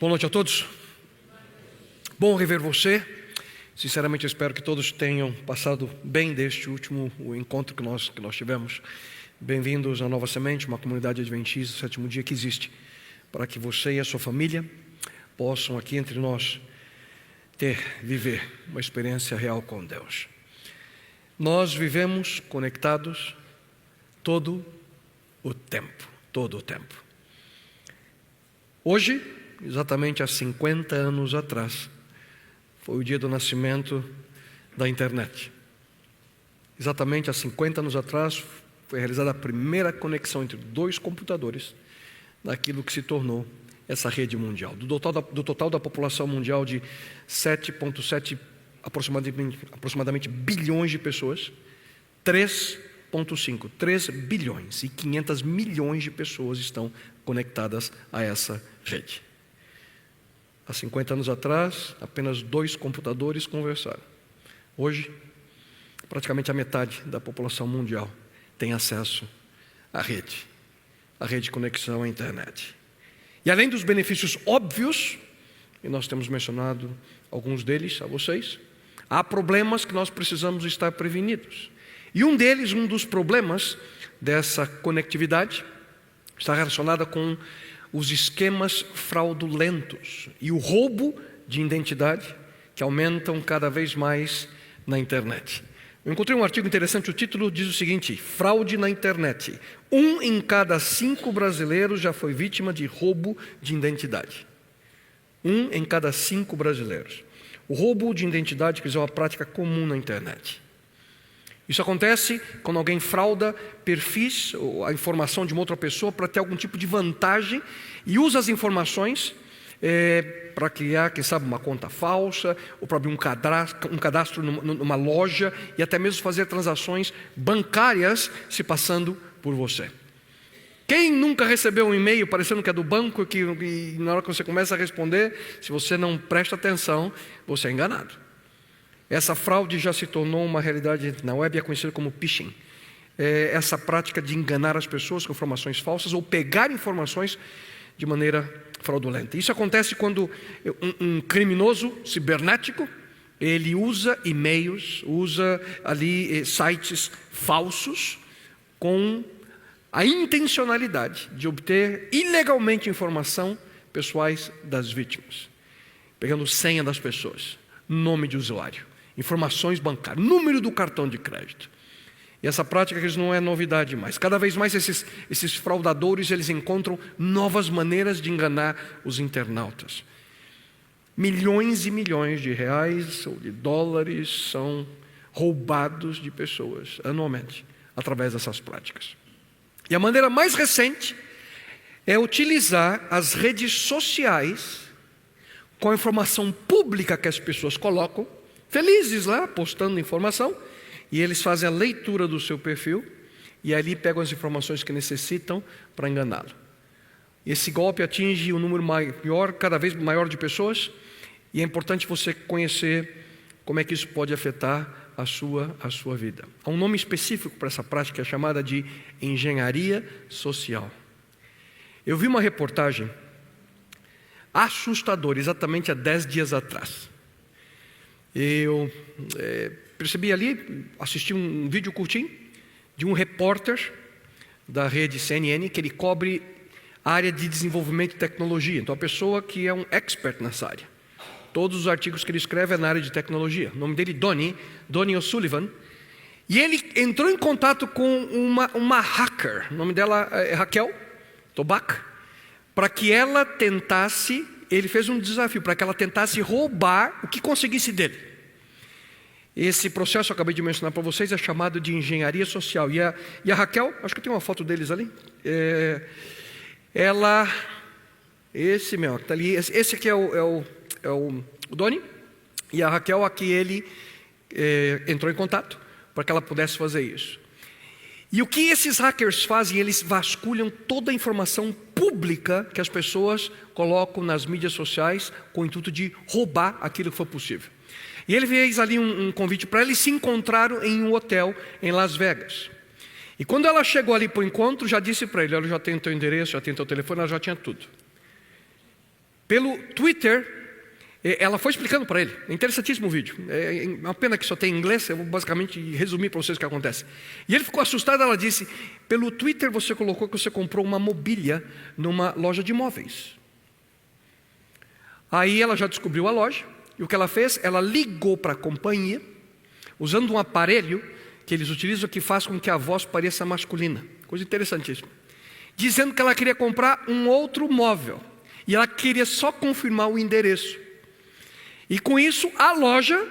Boa noite a todos. Bom rever você. Sinceramente, eu espero que todos tenham passado bem deste último encontro que nós tivemos. Bem-vindos à Nova Semente, uma comunidade adventista do sétimo dia que existe para que você e a sua família possam aqui entre nós viver uma experiência real com Deus. Nós vivemos conectados todo o tempo. Hoje, exatamente há 50 anos atrás, foi o dia do nascimento da internet. Exatamente há 50 anos atrás, foi realizada a primeira conexão entre dois computadores daquilo que se tornou essa rede mundial. Do total da população mundial de 7,7 aproximadamente bilhões de pessoas, 3 bilhões e 500 milhões de pessoas estão conectadas a essa rede. Há 50 anos atrás, apenas 2 computadores conversaram. Hoje, praticamente a metade da população mundial tem acesso à rede de conexão à internet. E além dos benefícios óbvios, e nós temos mencionado alguns deles a vocês, há problemas que nós precisamos estar prevenidos. E um dos problemas dessa conectividade está relacionada com os esquemas fraudulentos e o roubo de identidade que aumentam cada vez mais na internet. Eu encontrei um artigo interessante, o título diz o seguinte: fraude na internet. 1 em cada 5 brasileiros já foi vítima de roubo de identidade. 1 em cada 5 brasileiros. O roubo de identidade é uma prática comum na internet. Isso acontece quando alguém frauda perfis ou a informação de uma outra pessoa para ter algum tipo de vantagem e usa as informações para criar, quem sabe, uma conta falsa ou para abrir um cadastro numa loja e até mesmo fazer transações bancárias se passando por você. Quem nunca recebeu um e-mail parecendo que é do banco e na hora que você começa a responder, se você não presta atenção, você é enganado? Essa fraude já se tornou uma realidade na web e é conhecida como phishing. Essa prática de enganar as pessoas com informações falsas ou pegar informações de maneira fraudulenta. Isso acontece quando um criminoso cibernético, ele usa e-mails, usa ali sites falsos com a intencionalidade de obter ilegalmente informação pessoais das vítimas, pegando senha das pessoas, nome de usuário, informações bancárias, número do cartão de crédito. E essa prática não é novidade mais. Cada vez mais esses fraudadores, eles encontram novas maneiras de enganar os internautas. Milhões e milhões de reais ou de dólares são roubados de pessoas anualmente através dessas práticas. E a maneira mais recente é utilizar as redes sociais com a informação pública que as pessoas colocam, felizes lá, postando informação, e eles fazem a leitura do seu perfil e ali pegam as informações que necessitam para enganá-lo. Esse golpe atinge um número maior, cada vez maior de pessoas, e é importante você conhecer como é que isso pode afetar a sua vida. Há um nome específico para essa prática, chamada de engenharia social. Eu vi uma reportagem assustadora, exatamente há 10 dias atrás. Eu percebi ali, assisti um vídeo curtinho de um repórter da rede CNN, que ele cobre a área de desenvolvimento e tecnologia. Então, a pessoa que é um expert nessa área. Todos os artigos que ele escreve é na área de tecnologia. O nome dele é Donnie O'Sullivan. E ele entrou em contato com uma hacker, o nome dela é Raquel Tobac, para que ela tentasse, ele fez um desafio, para que ela tentasse roubar o que conseguisse dele. Esse processo, eu acabei de mencionar para vocês, é chamado de engenharia social. E a Raquel, acho que tem uma foto deles ali, esse meu, que está ali, esse aqui é o Donnie, e a Raquel aqui, ele entrou em contato para que ela pudesse fazer isso. E o que esses hackers fazem? Eles vasculham toda a informação pública que as pessoas colocam nas mídias sociais com o intuito de roubar aquilo que for possível. E ele fez ali um convite para eles se encontraram em um hotel em Las Vegas. E quando ela chegou ali para o encontro, já disse para ele: olha, eu já tenho teu endereço, já tenho teu telefone, ela já tinha tudo. Pelo Twitter, ela foi explicando para ele. É interessantíssimo o vídeo. É uma pena que só tem em inglês. Eu vou basicamente resumir para vocês o que acontece. E ele ficou assustado. Ela disse: pelo Twitter você colocou que você comprou uma mobília numa loja de imóveis. Aí ela já descobriu a loja. E o que ela fez? Ela ligou para a companhia, usando um aparelho que eles utilizam que faz com que a voz pareça masculina. Coisa interessantíssima. Dizendo que ela queria comprar um outro móvel. E ela queria só confirmar o endereço. E com isso, a loja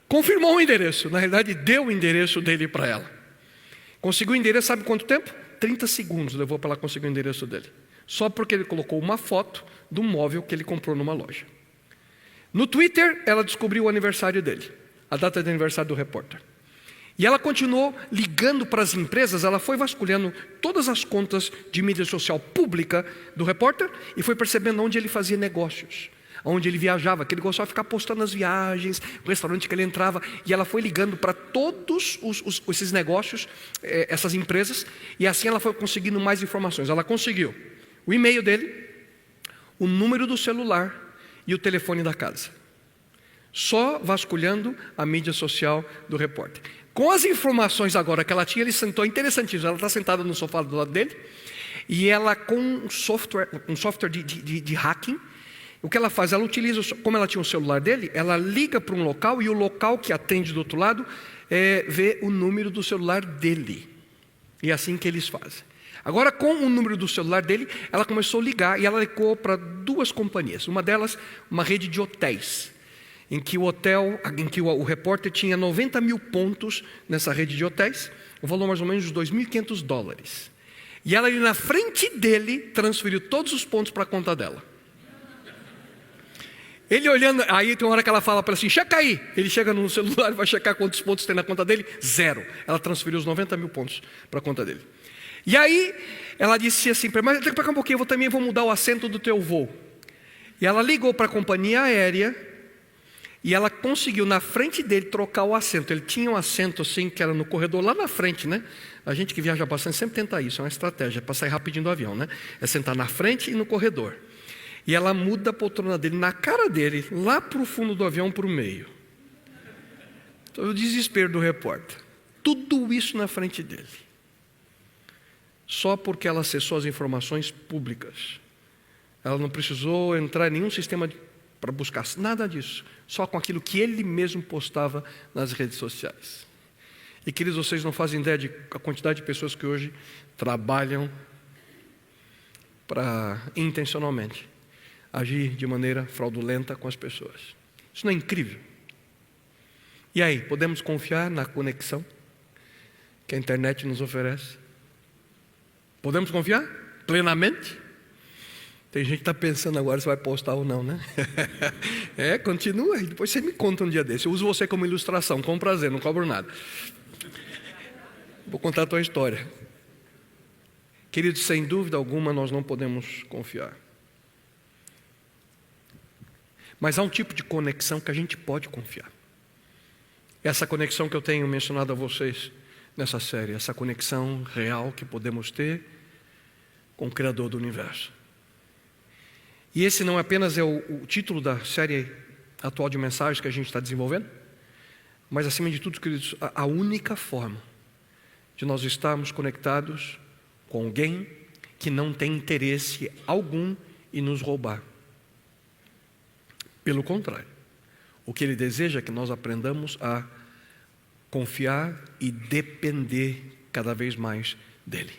confirmou o endereço. Na realidade, deu o endereço dele para ela. Conseguiu o endereço, sabe quanto tempo? 30 segundos levou para ela conseguir o endereço dele. Só porque ele colocou uma foto do móvel que ele comprou numa loja. No Twitter, ela descobriu o aniversário dele. A data de aniversário do repórter. E ela continuou ligando para as empresas. Ela foi vasculhando todas as contas de mídia social pública do repórter e foi percebendo onde ele fazia negócios, onde ele viajava, que ele gostava de ficar postando as viagens, o restaurante que ele entrava. E ela foi ligando para todos esses negócios, essas empresas, e assim ela foi conseguindo mais informações. Ela conseguiu o e-mail dele, o número do celular e o telefone da casa. Só vasculhando a mídia social do repórter. Com as informações agora que ela tinha, ele sentou, interessantíssimo, ela está sentada no sofá do lado dele, e ela com um software de hacking, o que ela faz? Ela utiliza, como ela tinha o celular dele, ela liga para um local e o local que atende do outro lado vê o número do celular dele. E é assim que eles fazem. Agora, com o número do celular dele, ela começou a ligar e ela ligou para duas companhias. Uma delas, uma rede de hotéis, em que o repórter tinha 90 mil pontos nessa rede de hotéis, o valor mais ou menos de $2.500. E ela ali na frente dele transferiu todos os pontos para a conta dela. Ele olhando, aí tem uma hora que ela fala para ele assim: checa aí. Ele chega no celular e vai checar quantos pontos tem na conta dele. 0. Ela transferiu os 90 mil pontos para a conta dele. E aí ela disse assim: mas daqui a pouquinho eu também vou mudar o assento do teu voo. E ela ligou para a companhia aérea e ela conseguiu na frente dele trocar o assento. Ele tinha um assento assim que era no corredor lá na frente, né? A gente que viaja bastante sempre tenta isso, é uma estratégia para sair rapidinho do avião, né? É sentar na frente e no corredor. E ela muda a poltrona dele na cara dele, lá para o fundo do avião, para o meio. Então, o desespero do repórter. Tudo isso na frente dele. Só porque ela acessou as informações públicas. Ela não precisou entrar em nenhum sistema para buscar nada disso. Só com aquilo que ele mesmo postava nas redes sociais. E, queridos, vocês não fazem ideia de a quantidade de pessoas que hoje trabalham para intencionalmente agir de maneira fraudulenta com as pessoas. Isso não é incrível? E aí, podemos confiar na conexão que a internet nos oferece? Podemos confiar plenamente? Tem gente que está pensando agora se vai postar ou não, né? Continua aí, depois você me conta um dia desse. Eu uso você como ilustração, com prazer, não cobro nada. Vou contar a tua história. Queridos, sem dúvida alguma nós não podemos confiar. Mas há um tipo de conexão que a gente pode confiar. Essa conexão que eu tenho mencionado a vocês nessa série, essa conexão real que podemos ter com o Criador do Universo. E esse não apenas é o título da série atual de mensagens que a gente está desenvolvendo, mas acima de tudo, queridos, a única forma de nós estarmos conectados com alguém que não tem interesse algum em nos roubar. Pelo contrário, o que ele deseja é que nós aprendamos a confiar e depender cada vez mais dele.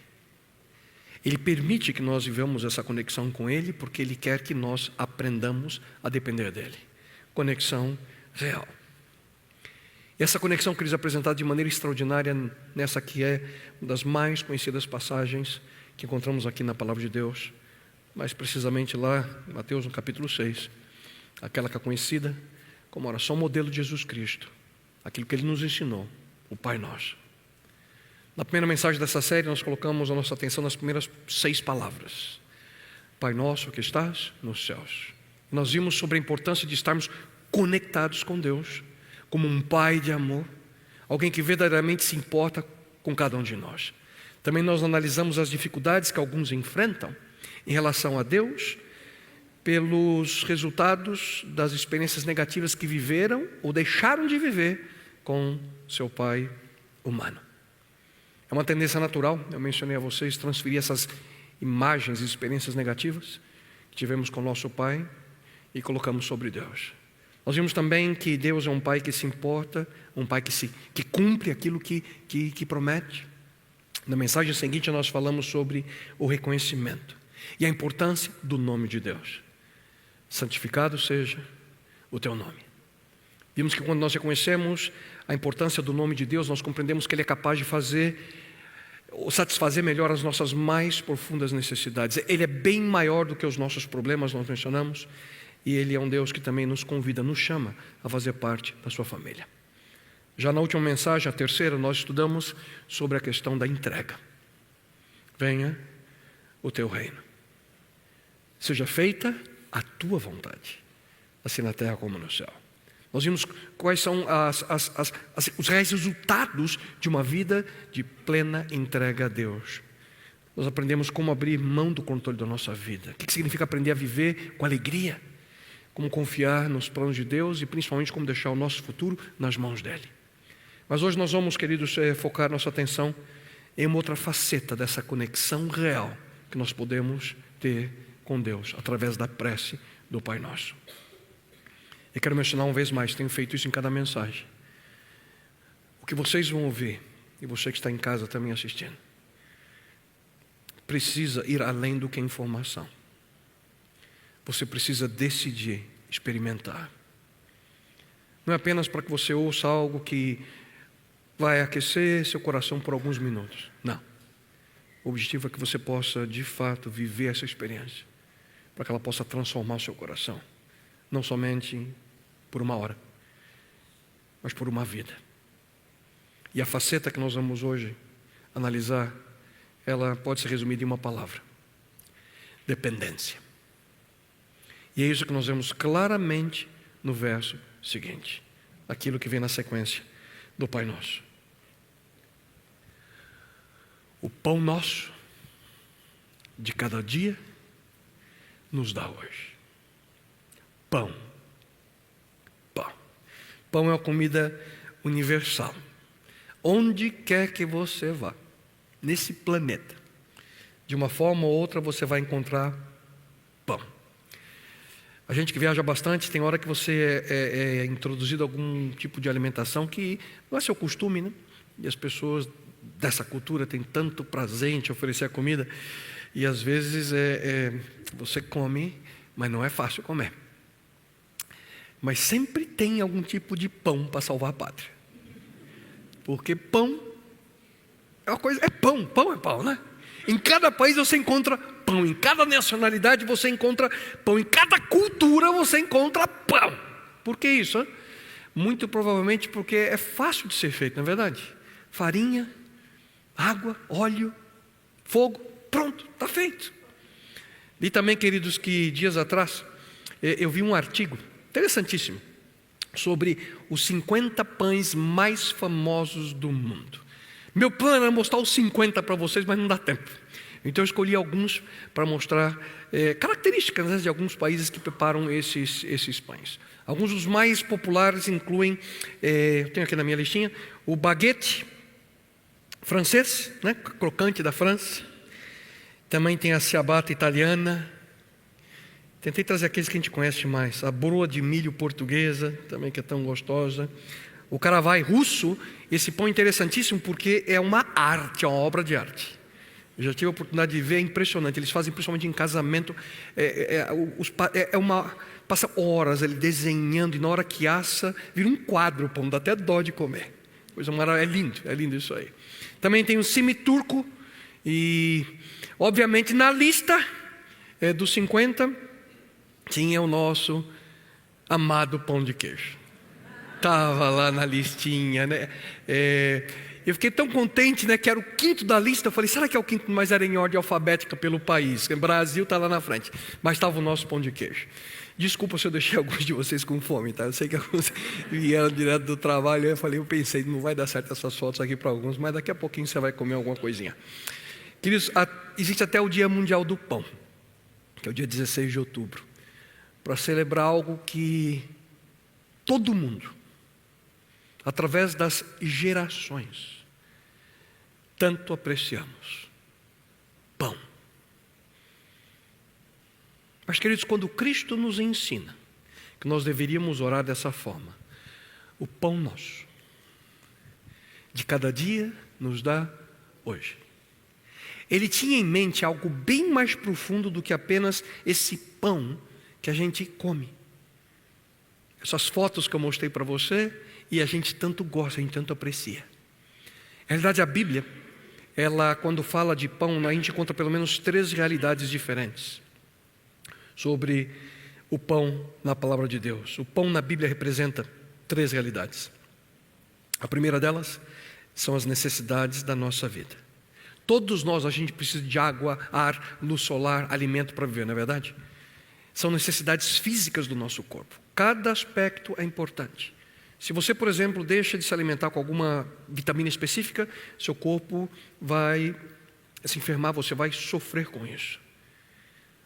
Ele permite que nós vivamos essa conexão com ele porque ele quer que nós aprendamos a depender dele. Conexão real. E essa conexão que eles apresentaram de maneira extraordinária nessa que é uma das mais conhecidas passagens que encontramos aqui na Palavra de Deus, mais precisamente lá em Mateus no capítulo 6, aquela que é conhecida como oração modelo de Jesus Cristo, aquilo que ele nos ensinou, o Pai Nosso. Na primeira mensagem dessa série nós colocamos a nossa atenção nas primeiras 6 palavras. Pai Nosso que estás nos céus. Nós vimos sobre a importância de estarmos conectados com Deus, como um Pai de amor, alguém que verdadeiramente se importa com cada um de nós. Também nós analisamos as dificuldades que alguns enfrentam em relação a Deus, pelos resultados das experiências negativas que viveram ou deixaram de viver com seu pai humano. É uma tendência natural, eu mencionei a vocês, transferir essas imagens e experiências negativas que tivemos com nosso pai e colocamos sobre Deus. Nós vimos também que Deus é um pai que se importa, um pai que cumpre aquilo que promete. Na mensagem seguinte nós falamos sobre o reconhecimento e a importância do nome de Deus. Santificado seja o teu nome. Vimos que quando nós reconhecemos a importância do nome de Deus, nós compreendemos que Ele é capaz de satisfazer melhor as nossas mais profundas necessidades. Ele é bem maior do que os nossos problemas, nós mencionamos, e Ele é um Deus que também nos convida, nos chama a fazer parte da sua família. Já na última mensagem, a terceira, nós estudamos sobre a questão da entrega. Venha o teu reino. Seja feita a tua vontade, assim na terra como no céu. Nós vimos quais são os reais resultados de uma vida de plena entrega a Deus. Nós aprendemos como abrir mão do controle da nossa vida. O que significa aprender a viver com alegria, como confiar nos planos de Deus e principalmente como deixar o nosso futuro nas mãos dEle. Mas hoje nós vamos, queridos, focar nossa atenção em uma outra faceta dessa conexão real que nós podemos ter com Deus através da prece do Pai Nosso. Eu quero mencionar uma vez mais, tenho feito isso em cada mensagem. O que vocês vão ouvir, e você que está em casa também assistindo, precisa ir além do que informação. Você precisa decidir, experimentar. Não é apenas para que você ouça algo que vai aquecer seu coração por alguns minutos. Não. O objetivo é que você possa, de fato, viver essa experiência, para que ela possa transformar o seu coração. Não somente por uma hora, mas por uma vida. E a faceta que nós vamos hoje analisar, ela pode ser resumida em uma palavra: dependência. E é isso que nós vemos claramente no verso seguinte, aquilo que vem na sequência do Pai Nosso. O pão nosso de cada dia nos dá hoje. Pão. Pão. Pão é uma comida universal. Onde quer que você vá, nesse planeta, de uma forma ou outra você vai encontrar pão. A gente que viaja bastante, tem hora que você é introduzido a algum tipo de alimentação que não é seu costume, né? E as pessoas dessa cultura têm tanto prazer em te oferecer a comida, e às vezes você come, mas não é fácil comer. Mas sempre tem algum tipo de pão para salvar a pátria. Porque pão é uma coisa, pão é pão, né? Em cada país você encontra pão, em cada nacionalidade você encontra pão, em cada cultura você encontra pão. Por que isso? Hein? Muito provavelmente porque é fácil de ser feito, não é verdade? Farinha, água, óleo, fogo, pronto, está feito. E também, queridos, que dias atrás eu vi um artigo interessantíssimo sobre os 50 pães mais famosos do mundo. Meu plano era mostrar os 50 para vocês, mas não dá tempo. Então eu escolhi alguns para mostrar características, né, de alguns países que preparam esses pães. Alguns dos mais populares incluem, eu tenho aqui na minha listinha, o baguete francês, né, crocante da França. Também tem a ciabatta italiana. Tentei trazer aqueles que a gente conhece mais. A broa de milho portuguesa, também que é tão gostosa. O caravai russo, esse pão é interessantíssimo porque é uma arte, é uma obra de arte. Eu já tive a oportunidade de ver, é impressionante. Eles fazem principalmente em casamento. Passa horas ele desenhando, e na hora que assa, vira um quadro o pão, dá até dó de comer. Coisa maravilhosa, é lindo isso aí. Também tem o semi-turco, e obviamente na lista dos 50 tinha o nosso amado pão de queijo. Estava lá na listinha, né? Eu fiquei tão contente, né, que era o quinto da lista. Eu falei, será que é o quinto? Mas era em ordem alfabética pelo país. O Brasil está lá na frente. Mas estava o nosso pão de queijo. Desculpa se eu deixei alguns de vocês com fome, tá? Eu sei que alguns vieram direto do trabalho. Eu pensei, não vai dar certo essas fotos aqui para alguns, mas daqui a pouquinho você vai comer alguma coisinha. Queridos, existe até o Dia Mundial do Pão, que é o dia 16 de outubro. para celebrar algo que todo mundo, através das gerações, tanto apreciamos: pão. Mas, queridos, quando Cristo nos ensina que nós deveríamos orar dessa forma: o pão nosso de cada dia nos dá hoje, Ele tinha em mente algo bem mais profundo do que apenas esse pão que a gente come. Essas fotos que eu mostrei para você e a gente tanto gosta, a gente tanto aprecia. Na realidade, a Bíblia, ela, quando fala de pão, a gente encontra pelo menos 3 realidades diferentes sobre o pão na palavra de Deus. O pão na Bíblia representa 3 realidades. A primeira delas são as necessidades da nossa vida. Todos nós, a gente precisa de água, ar, luz solar, alimento para viver, não é verdade? São necessidades físicas do nosso corpo. Cada aspecto é importante. Se você, por exemplo, deixa de se alimentar com alguma vitamina específica, seu corpo vai se enfermar, você vai sofrer com isso.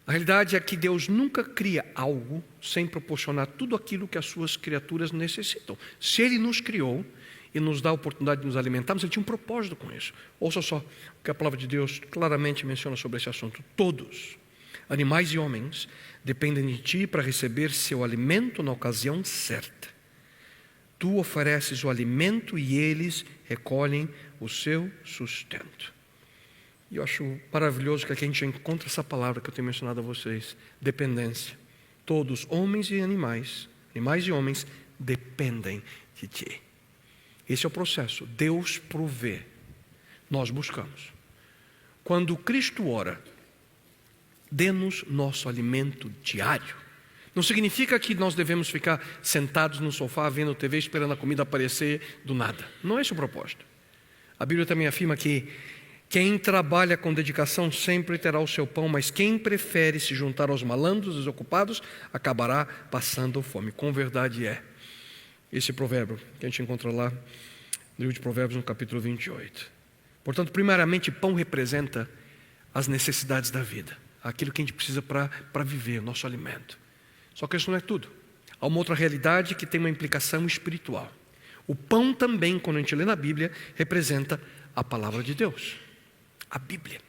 A realidade é que Deus nunca cria algo sem proporcionar tudo aquilo que as suas criaturas necessitam. Se Ele nos criou e nos dá a oportunidade de nos alimentarmos, Ele tinha um propósito com isso. Ouça só o que a palavra de Deus claramente menciona sobre esse assunto. Todos, animais e homens, dependem de ti para receber seu alimento na ocasião certa. Tu ofereces o alimento e eles recolhem o seu sustento. E eu acho maravilhoso que aqui a gente encontra essa palavra que eu tenho mencionado a vocês: dependência. Todos, homens e animais e homens, dependem de ti. Esse é o processo. Deus provê, nós buscamos. Quando Cristo ora: dê-nos nosso alimento diário, não significa que nós devemos ficar sentados no sofá vendo TV esperando a comida aparecer do nada. Não é esse o propósito. A Bíblia também afirma que quem trabalha com dedicação sempre terá o seu pão, mas quem prefere se juntar aos malandros desocupados acabará passando fome. Com verdade é esse provérbio que a gente encontra lá no livro de Provérbios, no capítulo 28. Portanto, primeiramente, pão representa as necessidades da vida, aquilo que a gente precisa para viver, o nosso alimento. Só que isso não é tudo. Há uma outra realidade que tem uma implicação espiritual. O pão também, quando a gente lê na Bíblia, representa a palavra de Deus, a Bíblia.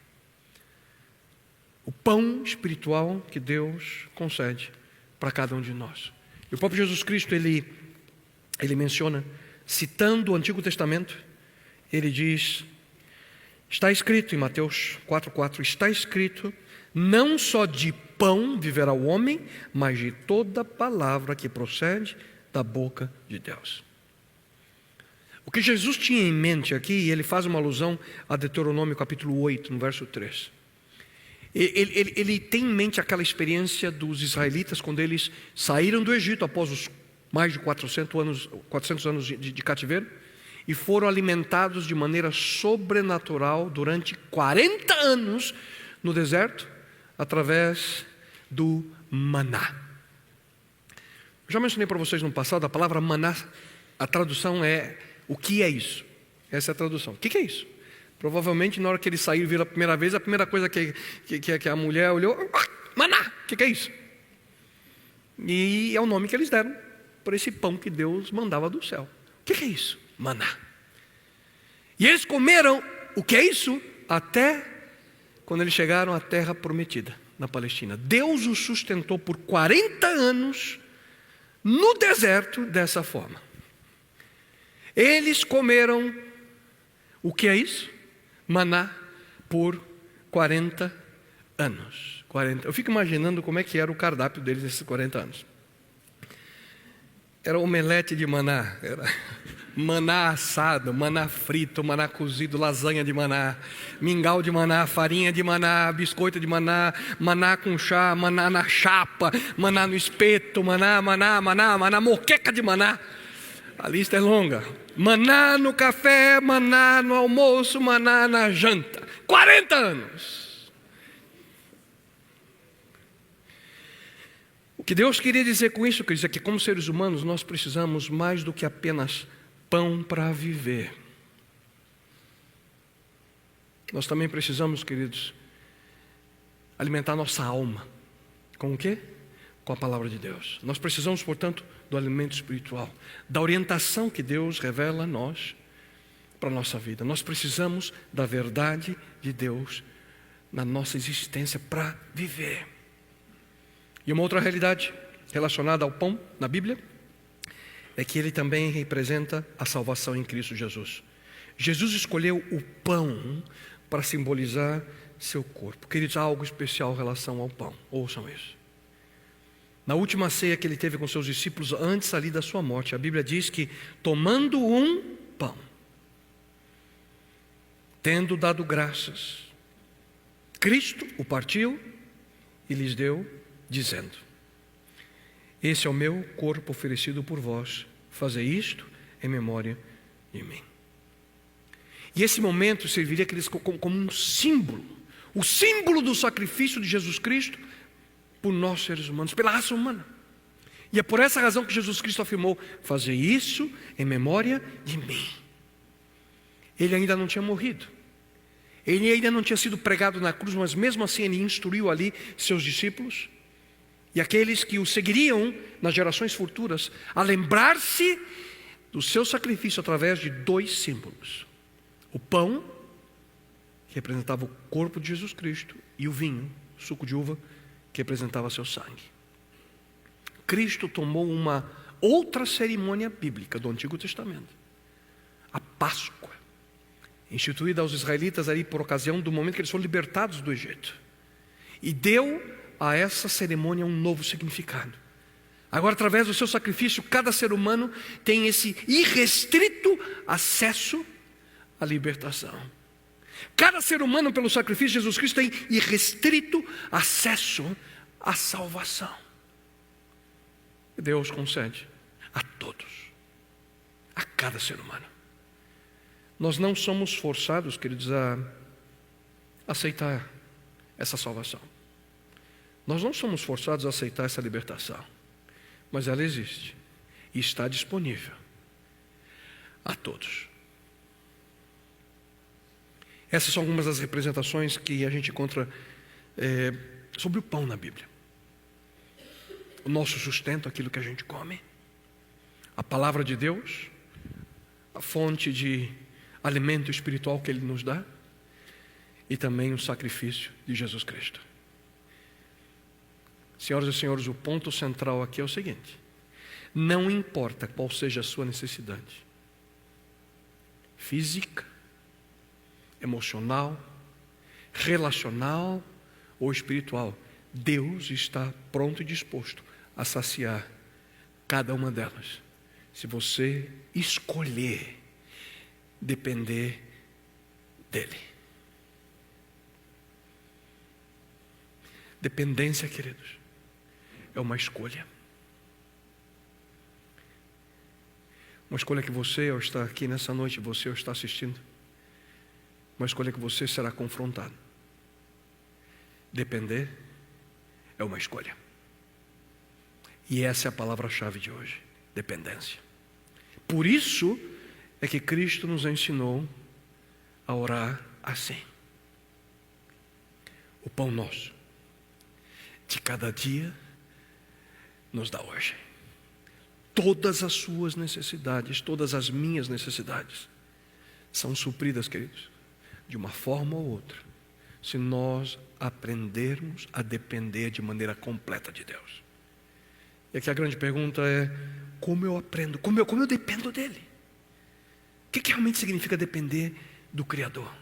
O pão espiritual que Deus concede para cada um de nós. E o próprio Jesus Cristo, ele menciona, citando o Antigo Testamento, ele diz: está escrito em Mateus 4,4, está escrito: não só de pão viverá o homem, mas de toda palavra que procede da boca de Deus. O que Jesus tinha em mente aqui, e ele faz uma alusão a Deuteronômio capítulo 8, no verso 3. Ele tem em mente aquela experiência dos israelitas quando eles saíram do Egito após os mais de 400 anos de cativeiro, e foram alimentados de maneira sobrenatural durante 40 anos no deserto, através do maná. Já mencionei para vocês no passado, a palavra maná, a tradução é: o que é isso? Essa é a tradução. O que é isso? Provavelmente na hora que eles saíram e viram a primeira vez, a primeira coisa que a mulher olhou: maná, o que é isso? E é o nome que eles deram por esse pão que Deus mandava do céu. O que é isso? Maná. E eles comeram o que é isso até quando eles chegaram à terra prometida, na Palestina. Deus os sustentou por 40 anos no deserto dessa forma. Eles comeram o que é isso? Maná por 40 anos. Eu fico imaginando como é que era o cardápio deles nesses 40 anos. Era omelete de maná, era maná assado, maná frito, maná cozido, lasanha de maná, mingau de maná, farinha de maná, biscoito de maná, maná com chá, maná na chapa, maná no espeto, maná, moqueca de maná. A lista é longa. Maná no café, maná no almoço, maná na janta. 40 anos. O que Deus queria dizer com isso, quer dizer que como seres humanos nós precisamos mais do que apenas pão para viver. Nós também precisamos, queridos, alimentar nossa alma. Com o quê? com a palavra de Deus. Nós precisamos, portanto, do alimento espiritual, da orientação que Deus revela a nós, para a nossa vida. Nós precisamos da verdade de Deus na nossa existência para viver. E uma outra realidade relacionada ao pão na Bíblia é que ele também representa a salvação em Cristo Jesus. Jesus escolheu o pão para simbolizar seu corpo. Queridos, há algo especial em relação ao pão. Ouçam isso. Na última ceia que ele teve com seus discípulos antes ali da sua morte, a Bíblia diz que, tomando um pão, tendo dado graças, Cristo o partiu e lhes deu, dizendo: esse é o meu corpo oferecido por vós, fazei isto em memória de mim. E esse momento serviria como um símbolo, o símbolo do sacrifício de Jesus Cristo por nós seres humanos, pela raça humana. E é por essa razão que Jesus Cristo afirmou: fazei isso em memória de mim. Ele ainda não tinha morrido, ele ainda não tinha sido pregado na cruz, mas mesmo assim ele instruiu ali seus discípulos e aqueles que o seguiriam nas gerações futuras a lembrar-se do seu sacrifício através de dois símbolos: o pão, que representava o corpo de Jesus Cristo, e o vinho, suco de uva, que representava seu sangue. Cristo tomou uma outra cerimônia bíblica do Antigo Testamento, a Páscoa, instituída aos israelitas ali por ocasião do momento que eles foram libertados do Egito, e deu a essa cerimônia um novo significado. Agora, através do seu sacrifício, cada ser humano tem esse irrestrito acesso à libertação. Cada ser humano, pelo sacrifício de Jesus Cristo, tem irrestrito acesso à salvação. Deus concede a todos, a cada ser humano. Nós não somos forçados, queridos, a aceitar essa salvação. Nós não somos forçados a aceitar essa libertação, mas ela existe e está disponível a todos. Essas são algumas das representações que a gente encontra sobre o pão na Bíblia. O nosso sustento, aquilo que a gente come, a palavra de Deus, a fonte de alimento espiritual que Ele nos dá, e também o sacrifício de Jesus Cristo. Senhoras e senhores, o ponto central aqui é o seguinte: não importa qual seja a sua necessidade, física, emocional, relacional ou espiritual, Deus está pronto e disposto a saciar cada uma delas, se você escolher depender dEle. Dependência, queridos, é uma escolha. Uma escolha que você, ao estar aqui nessa noite, você, ao estar assistindo, uma escolha que você será confrontado. Depender é uma escolha. E essa é a palavra-chave de hoje: dependência. Por isso é que Cristo nos ensinou a orar assim: o pão nosso de cada dia nos dá hoje. Todas as suas necessidades, todas as minhas necessidades são supridas, queridos, de uma forma ou outra, se nós aprendermos a depender de maneira completa de Deus. E aqui a grande pergunta é: como eu aprendo? Como eu dependo dEle? O que realmente significa depender do Criador?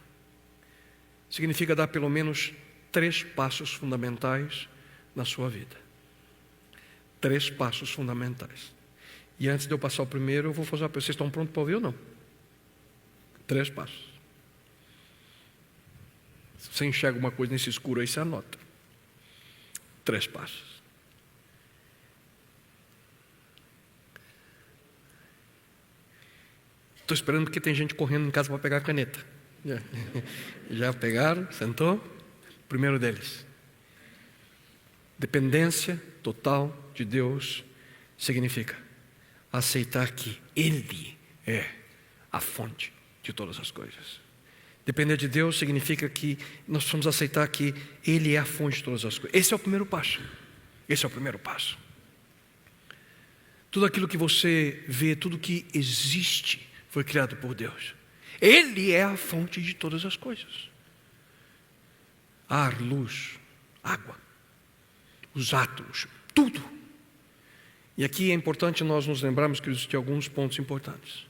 Significa dar pelo menos 3 passos fundamentais na sua vida. 3 passos fundamentais. E antes de eu passar o primeiro, eu vou fazer uma pergunta: vocês estão prontos para ouvir ou não? 3 passos. Se você enxerga uma coisa nesse escuro aí, você anota. 3 passos. Estou esperando porque tem gente correndo em casa para pegar a caneta. Já pegaram, sentou? Primeiro deles: dependência total de Deus significa aceitar que Ele é a fonte de todas as coisas. Depender de Deus significa que nós precisamos aceitar que Ele é a fonte de todas as coisas. Esse é o primeiro passo. Esse é o primeiro passo. Tudo aquilo que você vê, tudo que existe, foi criado por Deus. Ele é a fonte de todas as coisas. Ar, luz, água, os átomos, tudo. E aqui é importante nós nos lembrarmos que existem alguns pontos importantes.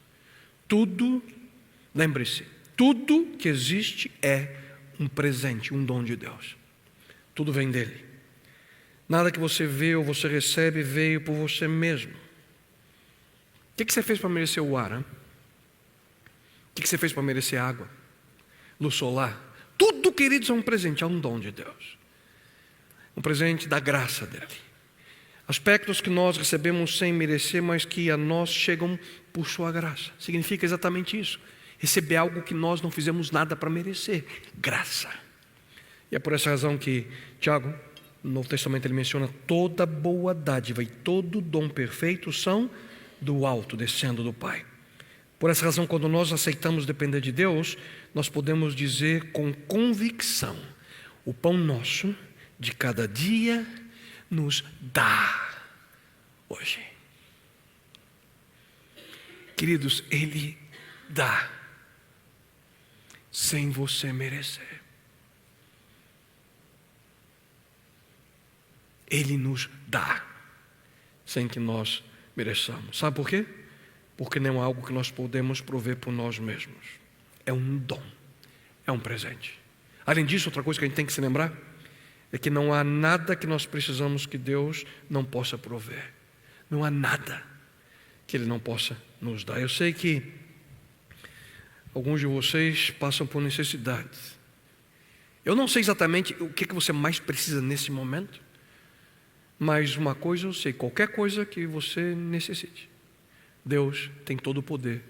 Tudo, lembre-se, tudo que existe é um presente, um dom de Deus. Tudo vem dele. Nada que você vê ou você recebe veio por você mesmo. O que você fez para merecer o ar? Hein? O que você fez para merecer água? Luz solar? Tudo, queridos, é um presente, é um dom de Deus. Um presente da graça dele. Aspectos que nós recebemos sem merecer, mas que a nós chegam por sua graça. Significa exatamente isso. Receber algo que nós não fizemos nada para merecer. Graça. E é por essa razão que Tiago, no Novo Testamento, ele menciona: toda boa dádiva e todo dom perfeito são do alto, descendo do Pai. Por essa razão, quando nós aceitamos depender de Deus, nós podemos dizer com convicção: o pão nosso de cada dia nos dá hoje. Queridos, Ele dá sem você merecer. Ele nos dá sem que nós mereçamos. Sabe por quê? Porque não é algo que nós podemos prover por nós mesmos. É um dom, é um presente. Além disso, outra coisa que a gente tem que se lembrar é que não há nada que nós precisamos que Deus não possa prover. Não há nada que Ele não possa nos dar. Eu sei que alguns de vocês passam por necessidades. Eu não sei exatamente o que você mais precisa nesse momento, mas uma coisa eu sei: qualquer coisa que você necessite, Deus tem todo o poder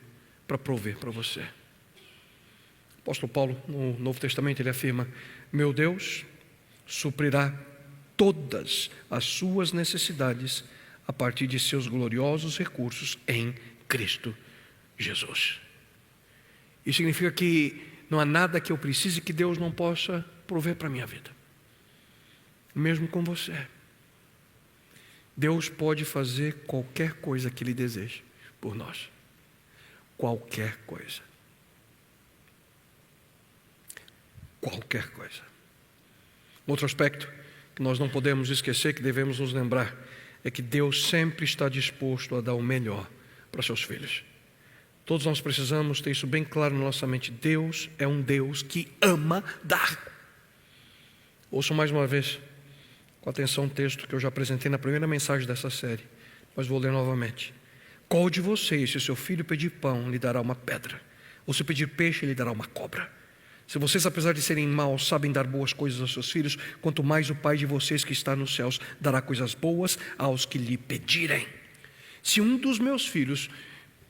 para prover para você. O apóstolo Paulo, no Novo Testamento, ele afirma: meu Deus suprirá todas as suas necessidades a partir de seus gloriosos recursos em Cristo Jesus. Isso significa que não há nada que eu precise que Deus não possa prover para a minha vida. Mesmo com você. Deus pode fazer qualquer coisa que Ele deseje por nós. Qualquer coisa. Qualquer coisa. Outro aspecto que nós não podemos esquecer, que devemos nos lembrar, é que Deus sempre está disposto a dar o melhor para seus filhos. Todos nós precisamos ter isso bem claro na nossa mente. Deus é um Deus que ama dar. Ouçam mais uma vez, com atenção, o texto que eu já apresentei na primeira mensagem dessa série, mas vou ler novamente. Qual de vocês, se seu filho pedir pão, lhe dará uma pedra? Ou se pedir peixe, lhe dará uma cobra? Se vocês, apesar de serem maus, sabem dar boas coisas aos seus filhos, quanto mais o Pai de vocês que está nos céus dará coisas boas aos que lhe pedirem. Se um dos meus filhos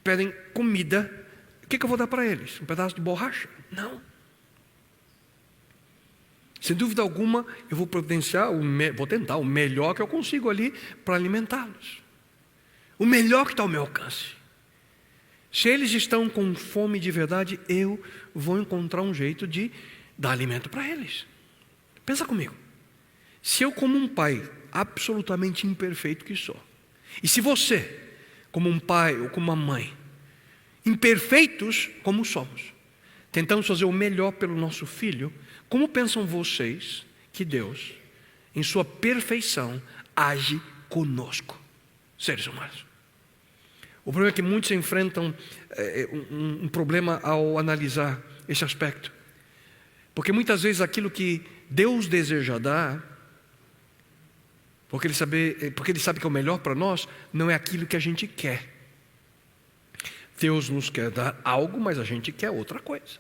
pedem comida, o que eu vou dar para eles? Um pedaço de borracha? Não. Sem dúvida alguma, eu vou providenciar, vou tentar o melhor que eu consigo ali para alimentá-los. O melhor que está ao meu alcance. Se eles estão com fome de verdade, eu vou encontrar um jeito de dar alimento para eles. Pensa comigo. Se eu, como um pai absolutamente imperfeito que sou, e se você, como um pai ou como uma mãe, imperfeitos como somos, tentamos fazer o melhor pelo nosso filho, como pensam vocês que Deus, em sua perfeição, age conosco, seres humanos? O problema é que muitos enfrentam um problema ao analisar esse aspecto. Porque muitas vezes aquilo que Deus deseja dar, porque Ele sabe que é o melhor para nós, não é aquilo que a gente quer. Deus nos quer dar algo, mas a gente quer outra coisa.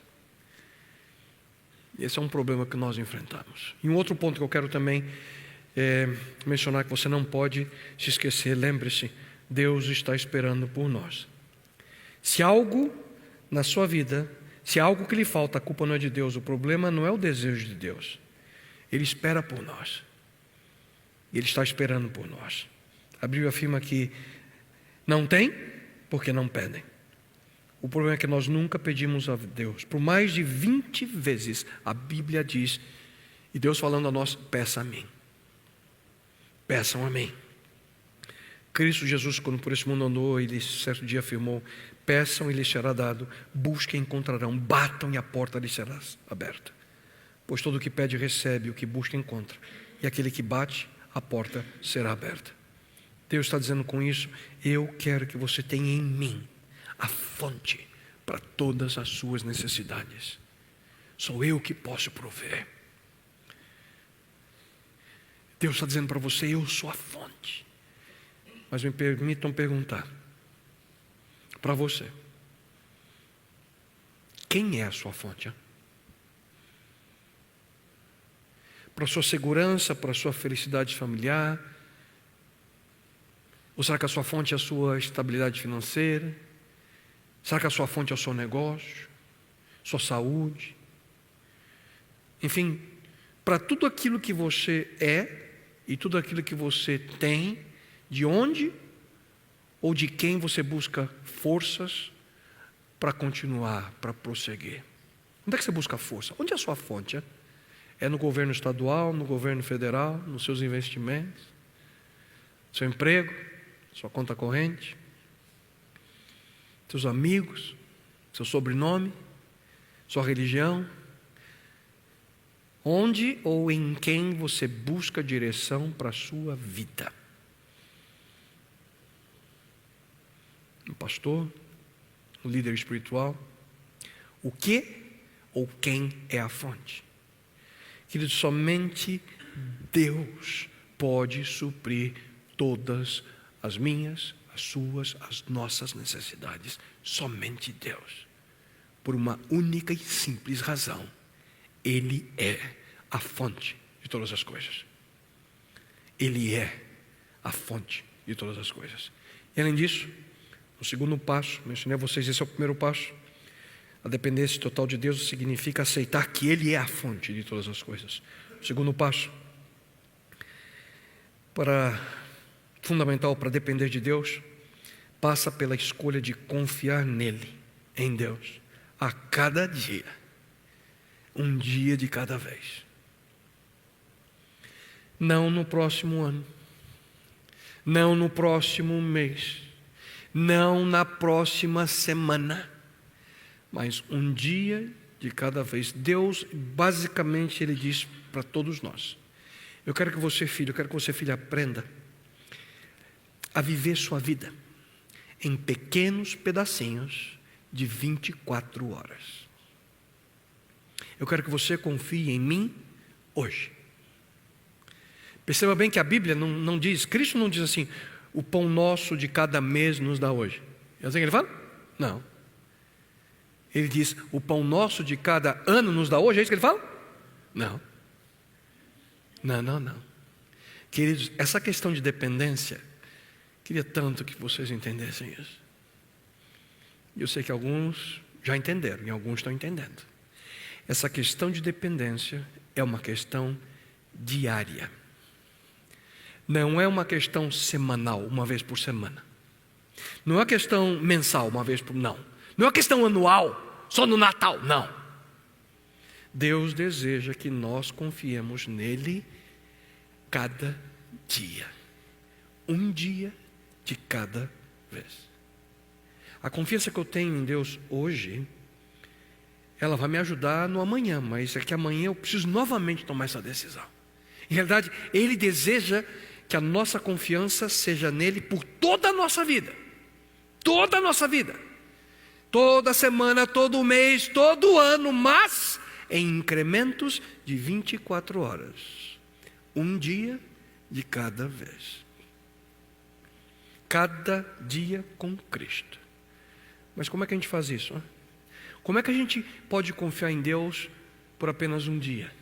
Esse é um problema que nós enfrentamos. E um outro ponto que eu quero também mencionar, que você não pode se esquecer, lembre-se, Deus está esperando por nós. Se algo na sua vida, se algo que lhe falta, a culpa não é de Deus, o problema não é o desejo de Deus. Ele espera por nós. Ele está esperando por nós. A Bíblia afirma que não tem, porque não pedem. O problema é que nós nunca pedimos a Deus. Por mais de 20 vezes a Bíblia diz, e Deus falando a nós: peça a mim. peçam a mim. Cristo Jesus, quando por esse mundo andou, ele certo dia afirmou: peçam e lhes será dado, busquem e encontrarão, batam e a porta lhes será aberta. Pois todo o que pede recebe, o que busca encontra, e aquele que bate, a porta será aberta. Deus está dizendo com isso: eu quero que você tenha em mim a fonte para todas as suas necessidades. Sou eu que posso prover. Deus está dizendo para você: eu sou a fonte. Mas me permitam perguntar para você: quem é a sua fonte? Hein? Para a sua segurança, para a sua felicidade familiar? Ou será que a sua fonte é a sua estabilidade financeira? Será que a sua fonte é o seu negócio? Sua saúde? Enfim, para tudo aquilo que você é e tudo aquilo que você tem, de onde ou de quem você busca forças para continuar, para prosseguir? Onde é que você busca força? Onde é a sua fonte? É no governo estadual, no governo federal, nos seus investimentos, seu emprego, sua conta corrente, seus amigos, seu sobrenome, sua religião? Onde ou em quem você busca direção para a sua vida? Um pastor, um líder espiritual? O que ou quem é a fonte? Querido, somente Deus pode suprir todas as minhas, as suas, as nossas necessidades. Somente Deus. Por uma única e simples razão: Ele é a fonte de todas as coisas. Ele é a fonte de todas as coisas. E além disso, o segundo passo, mencionei a vocês, esse é o primeiro passo. A dependência total de Deus significa aceitar que Ele é a fonte de todas as coisas. O segundo passo, fundamental para depender de Deus, passa pela escolha de confiar nele, em Deus, a cada dia, um dia de cada vez. Não no próximo ano, não no próximo mês, não na próxima semana, mas um dia de cada vez. Deus, basicamente, Ele diz para todos nós: eu quero que você, filho, aprenda a viver sua vida em pequenos pedacinhos de 24 horas. Eu quero que você confie em mim hoje. Perceba bem que a Bíblia não diz, Cristo não diz assim: o pão nosso de cada mês nos dá hoje. É assim que Ele fala? Não. Ele diz: o pão nosso de cada ano nos dá hoje. É isso que Ele fala? Não. Não. Queridos, essa questão de dependência, queria tanto que vocês entendessem isso. Eu sei que alguns já entenderam e alguns estão entendendo. Essa questão de dependência é uma questão diária. Não é uma questão semanal, uma vez por semana. Não é uma questão mensal, uma vez por... Não é uma questão anual, só no Natal. Não. Deus deseja que nós confiemos nele cada dia. Um dia de cada vez. A confiança que eu tenho em Deus hoje, ela vai me ajudar no amanhã, mas é que amanhã eu preciso novamente tomar essa decisão. Em realidade, Ele deseja que a nossa confiança seja nele por toda a nossa vida. Toda a nossa vida. Toda semana, todo mês, todo ano, mas em incrementos de 24 horas. Um dia de cada vez. Cada dia com Cristo. Mas como é que a gente faz isso? Hein? Como é que a gente pode confiar em Deus por apenas um dia?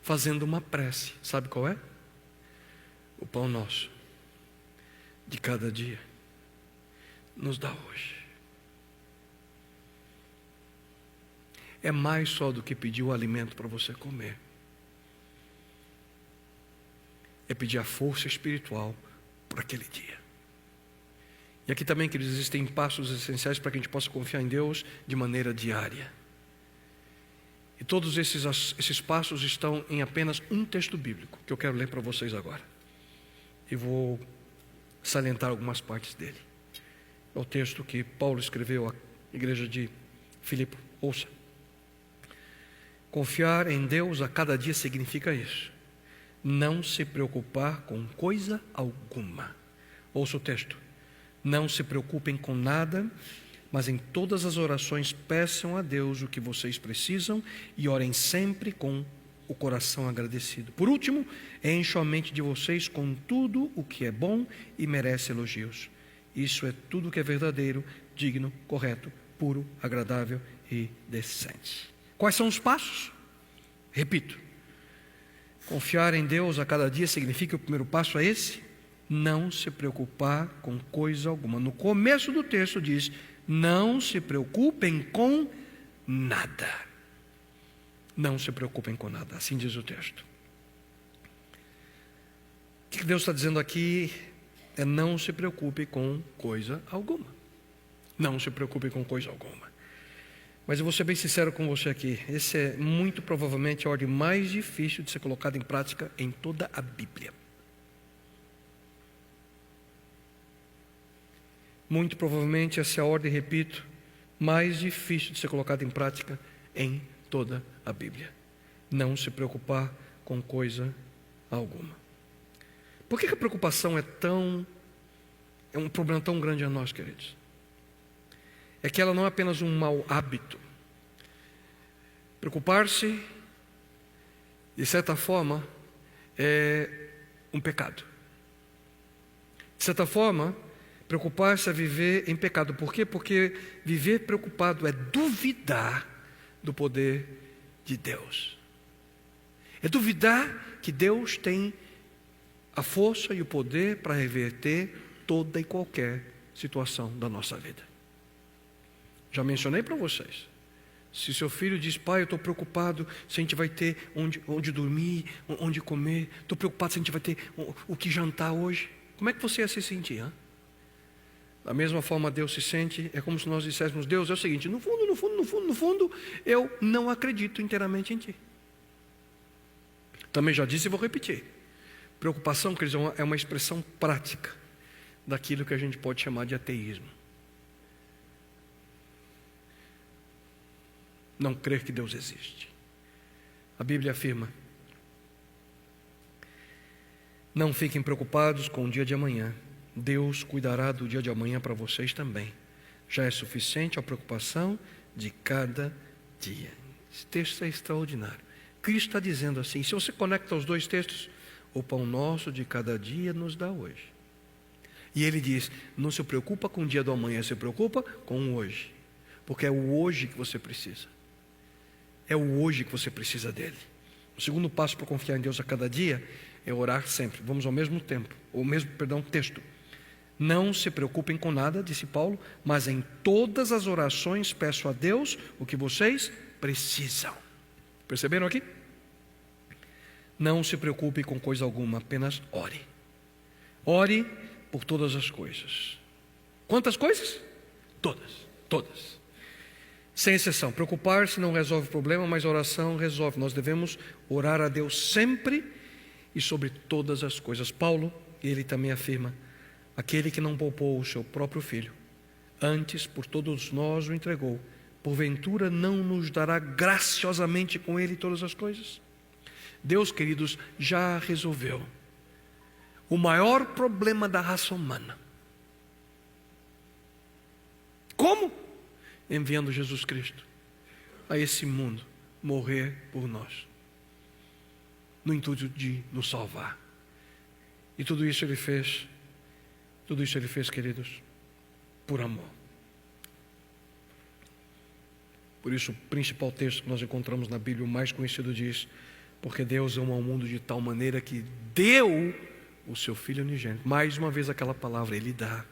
Fazendo uma prece. Sabe qual é? O pão nosso de cada dia nos dá hoje. É mais só do que pedir o alimento para você comer. É pedir a força espiritual para aquele dia. E aqui também, queridos, existem passos essenciais para que a gente possa confiar em Deus de maneira diária. E todos esses passos estão em apenas um texto bíblico, que eu quero ler para vocês agora. E vou salientar algumas partes dele. É o texto que Paulo escreveu à igreja de Filipe. Ouça. Confiar em Deus a cada dia significa isso. Não se preocupar com coisa alguma. Ouça o texto. Não se preocupem com nada, mas em todas as orações peçam a Deus o que vocês precisam e orem sempre com o coração agradecido. Por último, encham a mente de vocês com tudo o que é bom e merece elogios. Isso é tudo que é verdadeiro, digno, correto, puro, agradável e decente. Quais são os passos? Repito. Confiar em Deus a cada dia significa que o primeiro passo é esse: não se preocupar com coisa alguma. No começo do texto diz: não se preocupem com nada. Não se preocupem com nada, assim diz o texto. O que Deus está dizendo aqui é: não se preocupe com coisa alguma. Não se preocupe com coisa alguma. Mas eu vou ser bem sincero com você aqui. Esse é muito provavelmente a ordem mais difícil de ser colocada em prática em toda a Bíblia. Muito provavelmente essa é a ordem, repito, mais difícil de ser colocada em prática em toda a Bíblia. Não se preocupar com coisa alguma. Por que a preocupação é um problema tão grande a nós, queridos? É que ela não é apenas um mau hábito. Preocupar-se, de certa forma, é um pecado. De certa forma, preocupar-se é viver em pecado. Por quê? Porque viver preocupado é duvidar do poder de Deus. É duvidar que Deus tem a força e o poder para reverter toda e qualquer situação da nossa vida. Já mencionei para vocês. Se seu filho diz: pai, eu estou preocupado se a gente vai ter onde dormir, onde comer. Estou preocupado se a gente vai ter o que jantar hoje. Como é que você ia se sentir? Hein? Da mesma forma Deus se sente. É como se nós disséssemos: Deus, é o seguinte, no fundo, eu não acredito inteiramente em Ti. Também já disse e vou repetir. Preocupação, queridos, é uma expressão prática daquilo que a gente pode chamar de ateísmo. Não crer que Deus existe. A Bíblia afirma: não fiquem preocupados com o dia de amanhã. Deus cuidará do dia de amanhã para vocês também. Já é suficiente a preocupação de cada dia. Esse texto é extraordinário. Cristo está dizendo assim. Se você conecta os dois textos: o pão nosso de cada dia nos dá hoje. E ele diz: não se preocupa com o dia do amanhã, se preocupa com o hoje. Porque é o hoje que você precisa. É o hoje que você precisa dele. O segundo passo para confiar em Deus a cada dia é orar sempre. Vamos ao mesmo texto. Não se preocupem com nada, disse Paulo, mas em todas as orações peço a Deus o que vocês precisam. Perceberam aqui? Não se preocupe com coisa alguma, apenas ore. Ore por todas as coisas. Quantas coisas? Todas. Sem exceção. Preocupar-se não resolve o problema, mas a oração resolve. Nós devemos orar a Deus sempre e sobre todas as coisas. Paulo, ele também afirma: aquele que não poupou o seu próprio filho, antes por todos nós o entregou, porventura não nos dará graciosamente com ele todas as coisas? Deus, queridos, já resolveu o maior problema da raça humana. Como? Enviando Jesus Cristo a esse mundo morrer por nós, no intuito de nos salvar. E tudo isso Ele fez, queridos, por amor. Por isso o principal texto que nós encontramos na Bíblia, o mais conhecido, diz: porque Deus ama o mundo de tal maneira que deu o seu Filho unigênito. Mais uma vez aquela palavra, Ele dá.